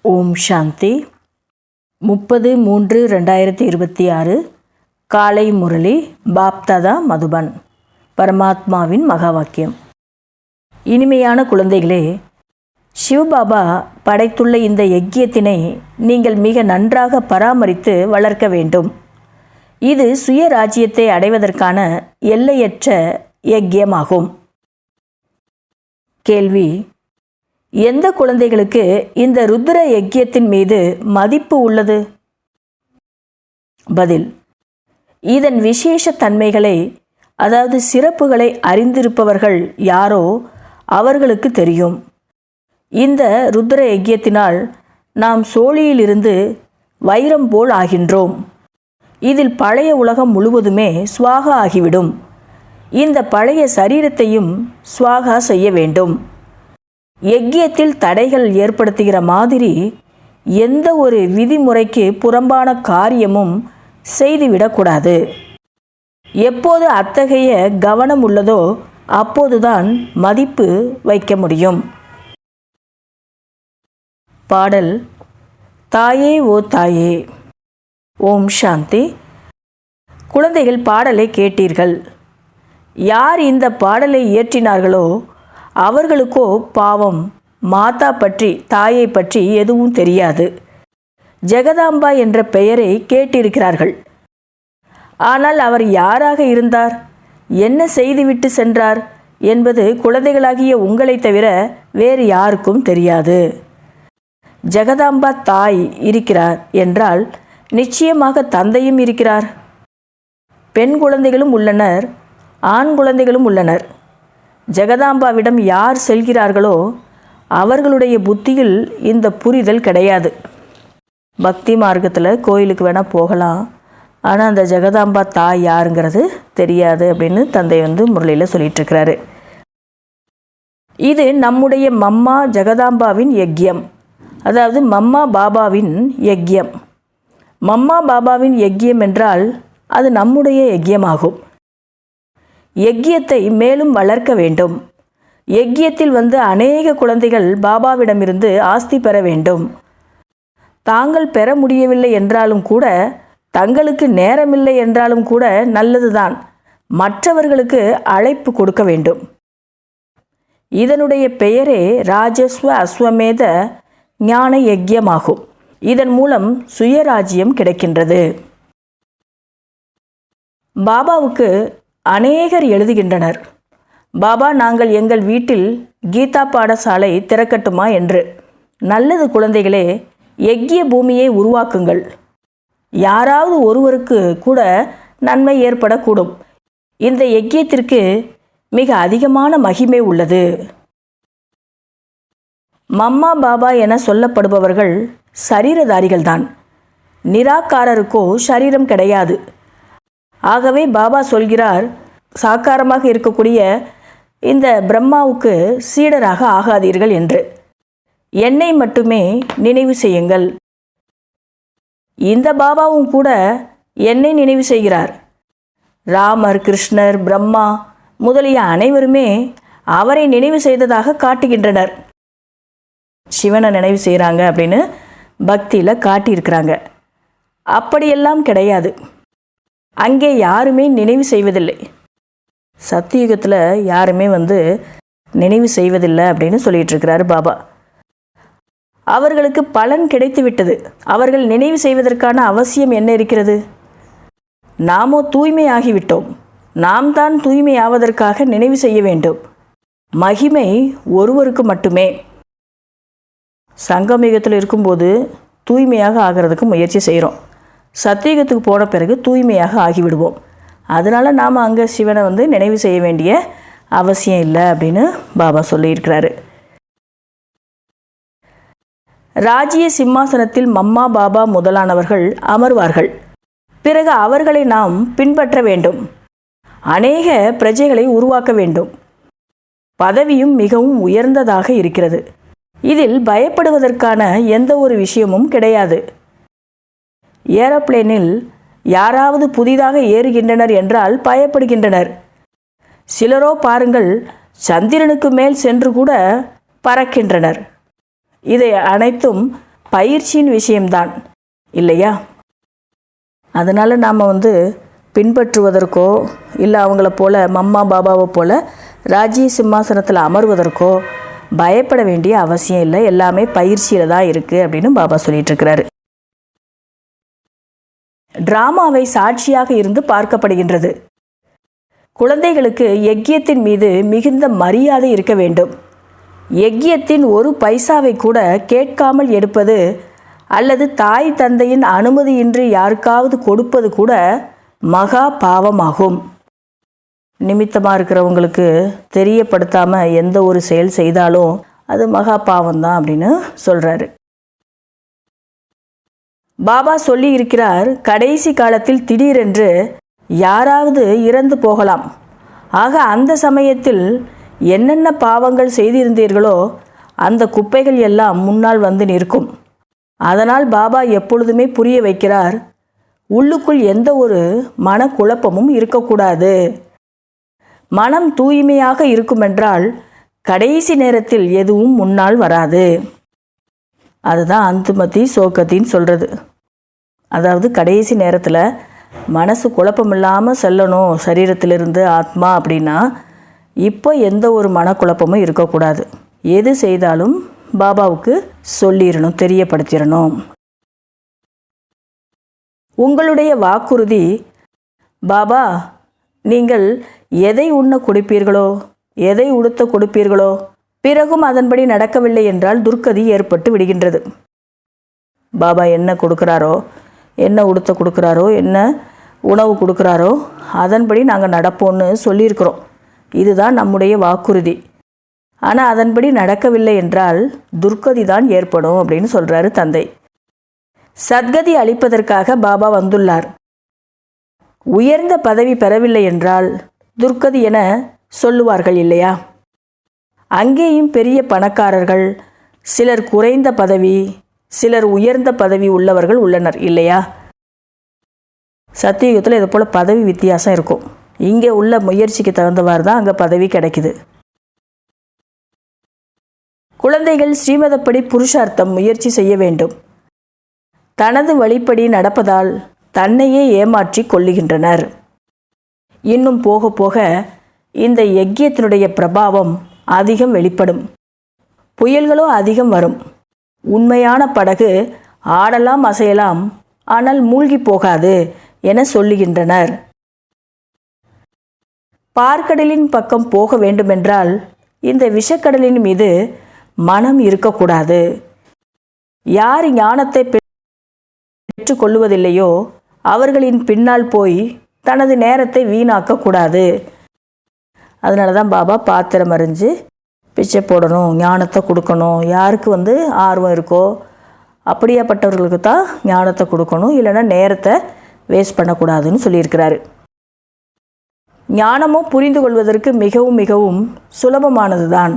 ஓம் சாந்தி 30-3-2026 காலை முரளி பாப்தாதா மதுபன். பரமாத்மாவின் மகா வாக்கியம். இனிமையான குழந்தைகளே, சிவபாபா படைத்துள்ள இந்த யக்கியத்தினை நீங்கள் மிக நன்றாக பராமரித்து வளர்க்க வேண்டும். இது சுயராஜ்யத்தை அடைவதற்கான எல்லையற்ற யக்கியமாகும். கேள்வி: எந்த குழந்தைகளுக்கு இந்த ருத்ர யக்கியத்தின் மீது மதிப்பு உள்ளது? பதில்: இதன் விசேஷ தன்மைகளை, அதாவது சிறப்புகளை அறிந்திருப்பவர்கள் யாரோ அவர்களுக்கு தெரியும். இந்த ருத்ர யக்கியத்தினால் நாம் சோழியிலிருந்து வைரம் போல் ஆகின்றோம். இதில் பழைய உலகம் முழுவதுமே ஸ்வாகா ஆகிவிடும். இந்த பழைய சரீரத்தையும் ஸ்வாகா செய்ய வேண்டும். யக்கியத்தில் தடைகள் ஏற்படுத்துகிற மாதிரி எந்த ஒரு விதிமுறைக்கு புறம்பான காரியமும் செய்துவிடக்கூடாது. எப்போது அத்தகைய கவனம் உள்ளதோ அப்போதுதான் மதிப்பு வைக்க முடியும். பாடல்: தாயே ஓ தாயே. ஓம் சாந்தி. குழந்தைகள், பாடலை கேட்டீர்கள். யார் இந்த பாடலை இயற்றினார்களோ அவர்களுக்கோ பாவம் மாதா பற்றி, தாயை பற்றி எதுவும் தெரியாது. ஜெகதாம்பா என்ற பெயரை கேட்டிருக்கிறார்கள். ஆனால் அவர் யாராக இருந்தார், என்ன செய்துவிட்டு சென்றார் என்பது குழந்தைகளாகிய உங்களை தவிர வேறு யாருக்கும் தெரியாது. ஜெகதாம்பா தாய் இருக்கிறார் என்றால் நிச்சயமாக தந்தையும் இருக்கிறார். பெண் குழந்தைகளும் உள்ளனர், ஆண் குழந்தைகளும் உள்ளனர். ஜெகதாம்பாவிடம் யார் செல்கிறார்களோ அவர்களுடைய புத்தியில் இந்த புரிதல் கிடையாது. பக்தி மார்க்கத்தில் கோயிலுக்கு வேணால் போகலாம், ஆனால் அந்த ஜெகதாம்பா தாய் யாருங்கிறது தெரியாது அப்படின்னு தந்தை முரளியில் சொல்லிகிட்ருக்கிறாரு. இது நம்முடைய மம்மா ஜெகதாம்பாவின் யக்கியம், அதாவது மம்மா பாபாவின் யக்கியம். மம்மா பாபாவின் யக்கியம் என்றால் அது நம்முடைய யக்கியமாகும். யக்கியத்தை மேலும் வளர்க்க வேண்டும். யக்கியத்தில் அநேக குழந்தைகள் பாபாவிடமிருந்து ஆஸ்தி பெற வேண்டும். தாங்கள் பெற முடியவில்லை என்றாலும் கூட, தங்களுக்கு நேரமில்லை என்றாலும் கூட நல்லதுதான், மற்றவர்களுக்கு அழைப்பு கொடுக்க வேண்டும். இதனுடைய பெயரே ராஜஸ்வ அஸ்வமேத ஞான யக்கியமாகும். இதன் மூலம் சுயராஜ்யம் கிடைக்கின்றது. பாபாவுக்கு அநேகர் எழுதுகின்றனர், பாபா நாங்கள் எங்கள் வீட்டில் கீதா பாடசாலை திறக்கட்டுமா என்று. நல்லது குழந்தைகளே, யக்கிய பூமியை உருவாக்குங்கள். யாராவது ஒருவருக்கு கூட நன்மை ஏற்படக்கூடும். இந்த யக்கியத்திற்கு மிக அதிகமான மகிமை உள்ளது. மம்மா பாபா என சொல்லப்படுபவர்கள் சரீரதாரிகள்தான். நிராகாரருக்கோ சரீரம் கிடையாது. ஆகவே பாபா சொல்கிறார், சாக்காரமாக இருக்கக்கூடிய இந்த பிரம்மாவுக்கு சீடராக ஆகாதீர்கள் என்று. என்னை மட்டுமே நினைவு செய்யுங்கள். இந்த பாபாவும் கூட என்னை நினைவு செய்கிறார். ராமர், கிருஷ்ணர், பிரம்மா முதலிய அனைவருமே அவரை நினைவு செய்ததாக காட்டுகின்றனர். சிவனை நினைவு செய்கிறாங்க அப்படின்னு பக்தியில் காட்டியிருக்கிறாங்க. அப்படியெல்லாம் கிடையாது. அங்கே யாருமே நினைவு செய்வதில்லை. சத்தியுகத்தில் யாருமே நினைவு செய்வதில்லை அப்படின்னு சொல்லிகிட்ருக்கிறாரு பாபா. அவர்களுக்கு பலன் கிடைத்து விட்டது. அவர்கள் நினைவு செய்வதற்கான அவசியம் என்ன இருக்கிறது? நாமோ தூய்மையாகிவிட்டோம். நாம் தான் தூய்மையாவதற்காக நினைவு செய்ய வேண்டும். மகிமை ஒருவருக்கு மட்டுமே. சங்கமயுகத்தில் இருக்கும்போது தூய்மையாக ஆகிறதுக்கு முயற்சி செய்கிறோம். சத்தியுகத்துக்கு போன பிறகு தூய்மையாக ஆகிவிடுவோம். அதனால் நாம் அங்கே சிவனை நினைவு செய்ய வேண்டிய அவசியம் இல்லை அப்படின்னு பாபா சொல்லியிருக்கிறாரு. ராஜ்ய சிம்மாசனத்தில் மம்மா பாபா முதலானவர்கள் அமர்வார்கள். பிறகு அவர்களை நாம் பின்பற்ற வேண்டும். அநேக பிரஜைகளை உருவாக்க வேண்டும். பதவியும் மிகவும் உயர்ந்ததாக இருக்கிறது. இதில் பயப்படுவதற்கான எந்த ஒரு விஷயமும் கிடையாது. ஏரோப்ளேனில் யாராவது புதிதாக ஏறுகின்றனர் என்றால் பயப்படுகின்றனர். சிலரோ பாருங்கள், சந்திரனுக்கு மேல் சென்று கூட பறக்கின்றனர். இதை அனைத்தும் பயிற்சியின் விஷயம்தான் இல்லையா? அதனால் நாம் பின்பற்றுவதற்கோ இல்லை அவங்கள போல் மம்மா பாபாவை போல் ராஜ்ய சிம்மாசனத்தில் அமர்வதற்கோ பயப்பட வேண்டிய அவசியம் இல்லை. எல்லாமே பயிற்சியில் தான் இருக்குது அப்படின்னு பாபா சொல்லிகிட்ருக்கிறாரு. டிராமாவை சாட்சியாக இருந்து பார்க்கப்படுகின்றது. குழந்தைகளுக்கு யக்கியத்தின் மீது மிகுந்த மரியாதை இருக்க வேண்டும். யக்கியத்தின் ஒரு பைசாவை கூட கேட்காமல் எடுப்பது அல்லது தாய் தந்தையின் அனுமதியின்றி யாருக்காவது கொடுப்பது கூட மகா பாவமாகும். நிமித்தமாக இருக்கிறவங்களுக்கு தெரியப்படுத்தாமல் எந்த ஒரு செயல் செய்தாலும் அது மகா பாவம்தான் அப்படின்னு சொல்கிறாரு. பாபா சொல்லி இருக்கிறார், கடைசி காலத்தில் திடீரென்று யாராவது இறந்து போகலாம். ஆக அந்த சமயத்தில் என்னென்ன பாவங்கள் செய்திருந்தீர்களோ அந்த குப்பைகள் எல்லாம் முன்னால் வந்து நிற்கும். அதனால் பாபா எப்பொழுதுமே புரிய வைக்கிறார், உள்ளுக்குள் எந்த ஒரு மனக்குழப்பமும் இருக்கக்கூடாது. மனம் தூய்மையாக இருக்குமென்றால் கடைசி நேரத்தில் எதுவும் முன்னால் வராது. அதுதான் அந்துமதி சோகத்தின்னு சொல்கிறது. அதாவது கடைசி நேரத்தில் மனசு குழப்பமில்லாமல் செல்லணும் சரீரத்திலிருந்து ஆத்மா அப்படின்னா இப்போ எந்த ஒரு மனக்குழப்பமும் இருக்கக்கூடாது. எது செய்தாலும் பாபாவுக்கு சொல்லிடணும், தெரியப்படுத்திடணும். உங்களுடைய வாக்குறுதி, பாபா நீங்கள் எதை உண்ண கொடுப்பீர்களோ எதை உடுத்த கொடுப்பீர்களோ பிறகும் அதன்படி நடக்கவில்லை என்றால் துர்க்கதி ஏற்பட்டு விடுகின்றது. பாபா என்ன கொடுக்குறாரோ, என்ன உடுத்த கொடுக்குறாரோ, என்ன உணவு கொடுக்குறாரோ அதன்படி நாங்கள் நடப்போம்னு சொல்லியிருக்கிறோம். இதுதான் நம்முடைய வாக்குறுதி. ஆனால் அதன்படி நடக்கவில்லை என்றால் துர்க்கதி தான் ஏற்படும் அப்படின்னு சொல்கிறாரு தந்தை. சத்கதி அளிப்பதற்காக பாபா வந்துள்ளார். உயர்ந்த பதவி பெறவில்லை என்றால் துர்க்கதி என சொல்லுவார்கள் இல்லையா? அங்கேயும் பெரிய பணக்காரர்கள், சிலர் குறைந்த பதவி, சிலர் உயர்ந்த பதவி உள்ளவர்கள் உள்ளனர் இல்லையா? சத்தியுகத்தில் இது போல் பதவி வித்தியாசம் இருக்கும். இங்கே உள்ள முயற்சிக்கு தகுந்தவாறு தான் அங்கே பதவி கிடைக்குது. குழந்தைகள் ஸ்ரீமதப்படி புருஷார்த்தம் முயற்சி செய்ய வேண்டும். தனது வழிப்படி நடப்பதால் தன்னையே ஏமாற்றி கொள்ளுகின்றனர். இன்னும் போக போக இந்த யக்கியத்தினுடைய பிரபாவம் அதிகம் வெளிப்படும். புயல்களோ அதிகம் வரும். உண்மையான படகு ஆடலாம் அசையலாம், ஆனால் மூழ்கி போகாது என சொல்லுகின்றனர். பார்க்கடலின் பக்கம் போக வேண்டுமென்றால் இந்த விஷக்கடலின் மீது மனம் இருக்கக்கூடாது. யார் ஞானத்தை பெற்றுக்கொள்வதில்லையோ அவர்களின் பின்னால் போய் தனது நேரத்தை வீணாக்கக்கூடாது. அதனால தான் பாபா பாத்திரம் அறிஞ்சு பிச்சை போடணும், ஞானத்தை கொடுக்கணும். யாருக்கு ஆர்வம் இருக்கோ அப்படியாப்பட்டவர்களுக்கு தான் ஞானத்தை கொடுக்கணும், இல்லைன்னா நேரத்தை வேஸ்ட் பண்ணக்கூடாதுன்னு சொல்லியிருக்கிறாரு. ஞானமும் புரிந்து கொள்வதற்கு மிகவும் மிகவும் சுலபமானது தான்.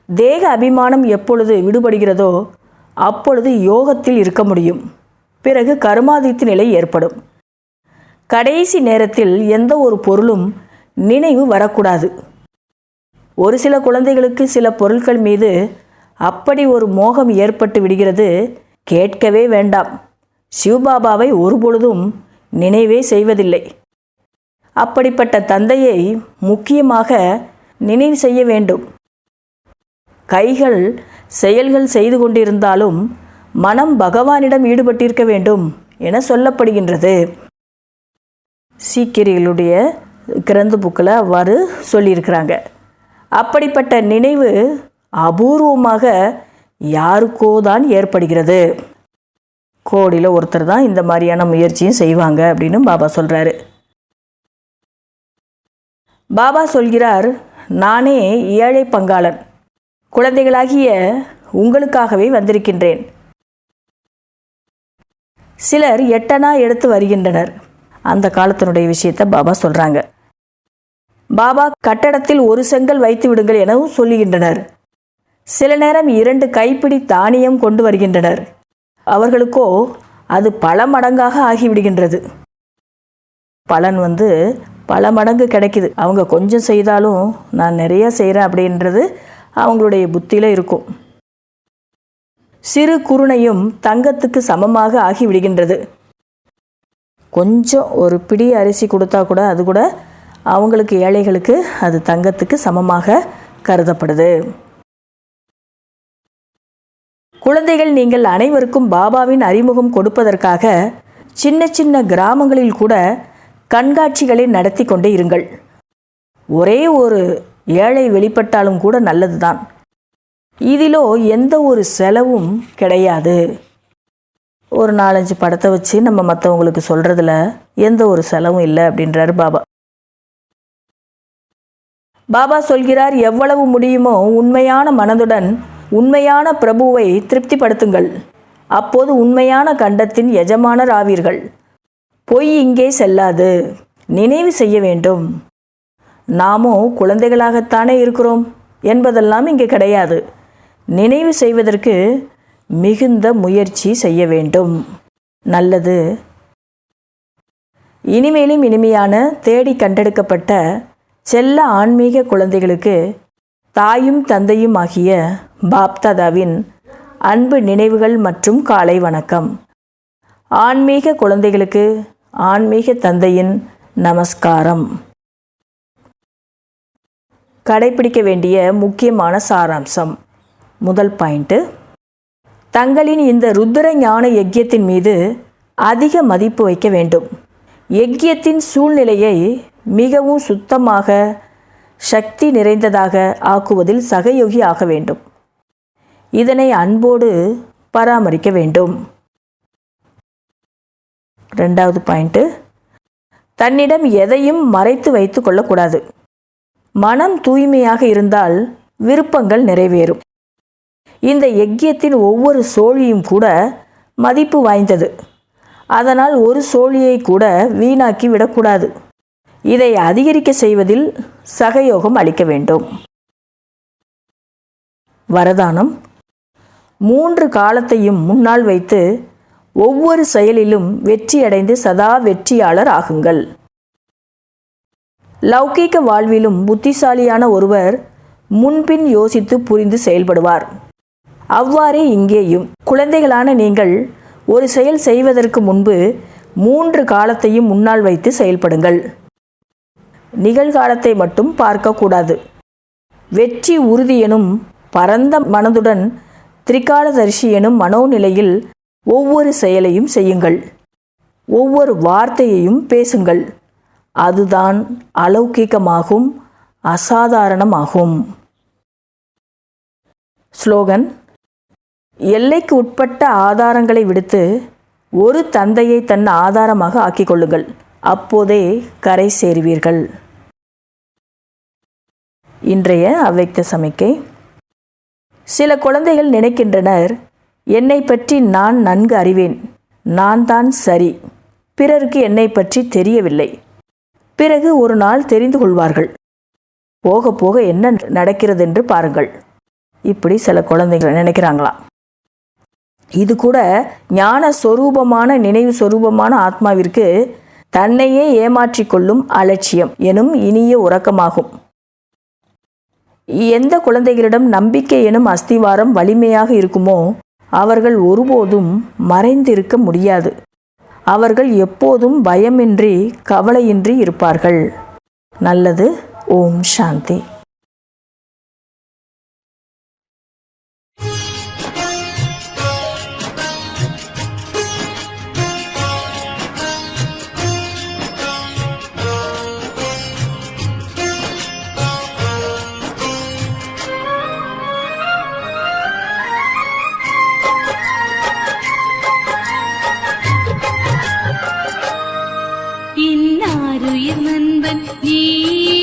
தேக அபிமானம் எப்பொழுது விடுபடுகிறதோ அப்பொழுது யோகத்தில் இருக்க முடியும். பிறகு கர்மாதித்த நிலை ஏற்படும். கடைசி நேரத்தில் எந்த ஒரு பொருளும் நினைவு வரக்கூடாது. ஒரு சில குழந்தைகளுக்கு சில பொருட்கள் மீது அப்படி ஒரு மோகம் ஏற்பட்டு விடுகிறது, கேட்கவே வேண்டாம். சிவபாபாவை ஒருபொழுதும் நினைவே செய்வதில்லை. அப்படிப்பட்ட தந்தையை முக்கியமாக நினைவு செய்ய வேண்டும். கைகள் செயல்கள் செய்து கொண்டிருந்தாலும் மனம் பகவானிடம் ஈடுபட்டிருக்க வேண்டும் என சொல்லப்படுகின்றது. சீக்கியர்களுடைய கிரந்த புக்கில் அவ்வாறு சொல்லியிருக்கிறாங்க. அப்படிப்பட்ட நினைவு அபூர்வமாக யாருக்கோ தான் ஏற்படுகிறது. கோடியில் ஒருத்தர் தான் இந்த மாதிரியான முயற்சியும் செய்வாங்க அப்படின்னு பாபா சொல்கிறாரு. பாபா சொல்கிறார், நானே ஏழை பங்காளன், குழந்தைகளாகிய உங்களுக்காகவே வந்திருக்கின்றேன். சிலர் 8 அணா எடுத்து வருகின்றனர். அந்த காலத்தினுடைய விஷயத்தை பாபா சொல்கிறாங்க. பாபா கட்டடத்தில் ஒரு செங்கல் வைத்து விடுங்கள் எனவும் சொல்லுகின்றனர். சில நேரம் 2 கைப்பிடி தானியம் கொண்டு வருகின்றனர். அவர்களுக்கோ அது பல மடங்காக ஆகிவிடுகின்றது. பலன் பல மடங்கு கிடைக்குது. அவங்க கொஞ்சம் செய்தாலும் நான் நிறைய செய்கிறேன் அப்படின்றது அவங்களுடைய புத்தியில் இருக்கும். சிறு குருணையும் தங்கத்துக்கு சமமாக ஆகிவிடுகின்றது. கொஞ்சம் ஒரு பிடி அரிசி கொடுத்தா கூட அது கூட அவங்களுக்கு, ஏழைகளுக்கு அது தங்கத்துக்கு சமமாக கருதப்படுது. குழந்தைகள், நீங்கள் அனைவருக்கும் பாபாவின் அறிமுகம் கொடுப்பதற்காக சின்ன சின்ன கிராமங்களில் கூட கண்காட்சிகளை நடத்தி கொண்டே இருங்கள். ஒரே ஒரு ஏழை வெளிப்பட்டாலும் கூட நல்லதுதான். இதிலோ எந்த ஒரு செலவும் கிடையாது. ஒரு 4-5 படத்தை வச்சு நம்ம மற்றவங்களுக்கு சொல்கிறதுல எந்த ஒரு செலவும் இல்லை அப்படின்றார் பாபா. பாபா சொல்கிறார், எவ்வளவு முடியுமோ உண்மையான மனதுடன் உண்மையான பிரபுவை திருப்திப்படுத்துங்கள். அப்போது உண்மையான கண்டத்தின் எஜமானர் ஆவீர்கள். பொய் இங்கே செல்லாது. நினைவு செய்ய வேண்டும். நாமோ குழந்தைகளாகத்தானே இருக்கிறோம் என்பதெல்லாம் இங்கே கிடையாது. நினைவு செய்வதற்கு மிகுந்த முயற்சி செய்ய வேண்டும். நல்லது. இனிமேலும் இனிமையான தேடி கண்டெடுக்கப்பட்ட செல்ல ஆன்மீக குழந்தைகளுக்கு தாயும் தந்தையும் ஆகிய பாப்தாதாவின் அன்பு நினைவுகள் மற்றும் காலை வணக்கம். ஆன்மீக குழந்தைகளுக்கு ஆன்மீக தந்தையின் நமஸ்காரம். கடைபிடிக்க வேண்டிய முக்கியமான சாராம்சம். முதல் பாயிண்ட்டு, தங்களின் இந்த ருத்ர ஞான யஜ்யத்தின் மீது அதிக மதிப்பு வைக்க வேண்டும். யஜ்யத்தின் சூழ்நிலையை மிகவும் சுத்தமாக, சக்தி நிறைந்ததாக ஆக்குவதில் சகயோகி ஆக வேண்டும். இதனை அன்போடு பராமரிக்க வேண்டும். 2வது பாயிண்ட்டு, தன்னிடம் எதையும் மறைத்து வைத்து கொள்ளக்கூடாது. மனம் தூய்மையாக இருந்தால் விருப்பங்கள் நிறைவேறும். இந்த யஜ்யத்தின் ஒவ்வொரு சோழியும் கூட மதிப்பு வாய்ந்தது. அதனால் ஒரு சோழியை கூட வீணாக்கி விடக்கூடாது. இதை அதிகரிக்க செய்வதில் சகயோகம் அளிக்க வேண்டும். வரதானம்: 3 காலத்தையும் முன்னால் வைத்து ஒவ்வொரு செயலிலும் வெற்றியடைந்து சதா வெற்றியாளர் ஆகுங்கள். லௌகீக வாழ்விலும் புத்திசாலியான ஒருவர் முன்பின் யோசித்து புரிந்து செயல்படுவார். அவ்வாறே இங்கேயும் குழந்தைகளான நீங்கள் ஒரு செயல் செய்வதற்கு முன்பு 3 காலத்தையும் முன்னால் வைத்து செயல்படுங்கள். நிகழ்காலத்தை மட்டும் பார்க்கக்கூடாது. வெற்றி உறுதி எனும் பரந்த மனதுடன் திரிகாலதரிசி எனும் மனோநிலையில் ஒவ்வொரு செயலையும் செய்யுங்கள். ஒவ்வொரு வார்த்தையையும் பேசுங்கள். அதுதான் அலௌகிகமாகும், அசாதாரணமாகும். ஸ்லோகன்: எல்லைக்கு உட்பட்ட ஆதாரங்களை விடுத்து ஒரு தந்தையை தன் ஆதாரமாக ஆக்கிக் கொள்ளுங்கள். அப்போதே கரை சேருவீர்கள். இன்றைய அவ்யக்த சமிக்கை. சில குழந்தைகள் நினைக்கின்றனர், என்னை பற்றி நான் நன்கு அறிவேன், நான் தான் சரி, பிறருக்கு என்னை பற்றி தெரியவில்லை. பிறகு ஒரு நாள் தெரிந்து கொள்வார்கள். போக போக என்ன நடக்கிறது என்று பாருங்கள். இப்படி சில குழந்தைகள் நினைக்கிறாங்களாம். இது கூட ஞான சொரூபமான, நினைவு சொரூபமான ஆத்மாவிற்கு தன்னையே ஏமாற்றிக்கொள்ளும் அலட்சியம் எனும் இனிய உறக்கமாகும். எந்த குழந்தைகளிடம் நம்பிக்கை எனும் அஸ்திவாரம் வலிமையாக இருக்குமோ அவர்கள் ஒருபோதும் மறைந்திருக்க முடியாது. அவர்கள் எப்போதும் பயமின்றி, கவலையின்றி இருப்பார்கள். நல்லது. ஓம் சாந்தி. இன்னாருயிர் நண்பன் நீயே,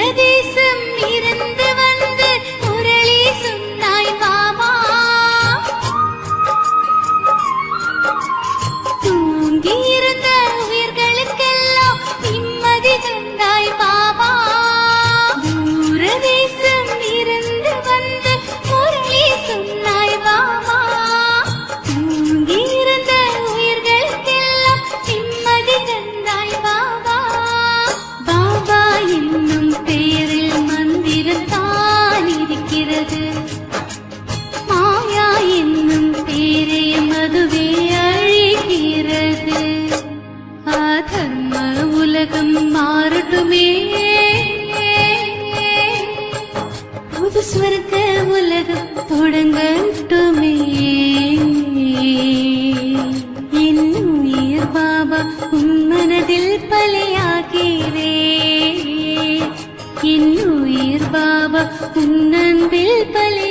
தூரதேசம் இருந்து வந்து முரளி சொன்னாய் பாபா. தூங்கியிருந்த உயிர்களுக்கெல்லாம் நிம்மதி தந்தாய் பாபா. தூரதேசம் இருந்து வந்து முரளி சொன்னாய் பாபா. தூங்கியிருந்த உயிர்களுக்கெல்லாம் நிம்மதி தந்தாய் பாபா. பாபா என்னும் பெயரில் மந்திரத்தான் இருக்கிறது. மாயா என்னும் பேரே மதுவே அழிகிறது. அதர்ம உலகம் மாறட்டுமே, புது ஸ்வர்க்க உலகம் தொடங்கட்டுமே. என் உயிர் பாபா உன் மனதில் பலியாகிறே. என் உயிர் பாபா உன் அன்பில் பலி